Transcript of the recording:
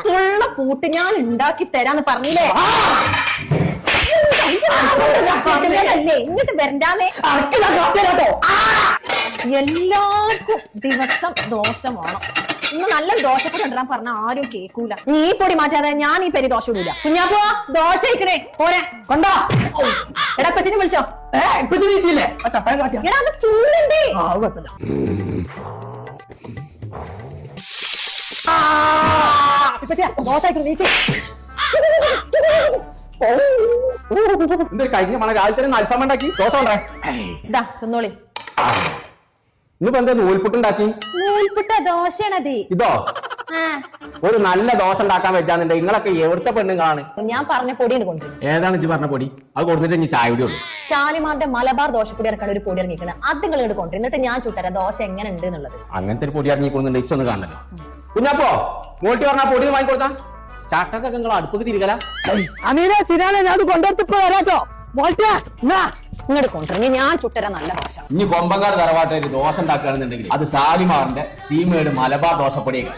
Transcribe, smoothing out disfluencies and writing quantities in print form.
തുള്ള പൂട്ട് ഞാൻ ഉണ്ടാക്കി തരാന്ന് പറഞ്ഞില്ലേ? ഇങ്ങോട്ട് വരണ്ടാന്നേ. എല്ലാവർക്കും ദിവസം ദോശ വേണം. ഇന്ന് നല്ല ദോശപ്പൊടി ഉണ്ടാൻ പറഞ്ഞ ആരും കേൾക്കൂല. നീ ഈ പൊടി മാറ്റാതെ ഞാൻ ഈ പെരി ദോശ ഇടൂല. കുഞ്ഞാപ്പോ ദോശ ഇക്കണേ പോരെ കൊണ്ടോ. എടാ പച്ചിനെ വിളിച്ചോ. എടാ അത് ചൂടുണ്ടേ. കഴിഞ്ഞ മണ കാലത്തിന് അൽഫാം ഉണ്ടാക്കി ദോശ ഉണ്ടാക്കി തിന്നോളി. ഇന്നിപ്പോ എന്താ നൂൽപുട്ടുണ്ടാക്കി? നൂൽപുട്ട ദോശയാണത്. ഇതോ ഒരു നല്ല ദോശ ഉണ്ടാക്കാൻ വെച്ചാന്നുണ്ടെ നിങ്ങളൊക്കെ എവിടുത്തെ പെണ്ണുങ്ങളാണ്? ഞാൻ പറഞ്ഞ പൊടിയാണ് കൊണ്ടുവരും. ഏതാണ് ഇജ്ജ് പറഞ്ഞ പൊടി? അത് കൊടുത്തിട്ട് ഇനി ചായ കൂടി ഉള്ളൂ. ഷാലിമാറിന്റെ മലബാർ ദോശപ്പൊടി ഇറക്കാൻ ഒരു പൊടി ഇറങ്ങിക്കണം. അത് നിങ്ങൾ ഇങ്ങോട്ട് കൊണ്ടുവരും. എന്നിട്ട് ഞാൻ ചുട്ടരാം ദോശ എങ്ങനെ ഉണ്ട് എന്നുള്ളത്. അങ്ങനത്തെ ഒരു പൊടി ഇറങ്ങിക്കൊടുന്നുണ്ട്. ഇച്ചൊന്ന് കാണല്ലോ. കുഞ്ഞപ്പോ മോട്ടി പറഞ്ഞ പൊടി വാങ്ങിക്കൊടുത്താ ചാട്ടൊക്കെ നിങ്ങൾ അടുപ്പൊക്കെ തിരികല. ഞാൻ കൊണ്ടുവരത്തിപ്പോ വരാട്ടോ. ഇങ്ങോട്ട് കൊണ്ടുവരും. ഞാൻ ചുട്ടരാം നല്ല ദോശ. ഇനി കൊമ്പങ്കാട് തറവാട്ടിൽ ദോശ ഉണ്ടാക്കുകയാണെന്നുണ്ടെങ്കിൽ അത് ഷാലിമാറിന്റെ സ്റ്റീമേഡ് മലബാർ ദോശപ്പൊടിയൊക്കെ.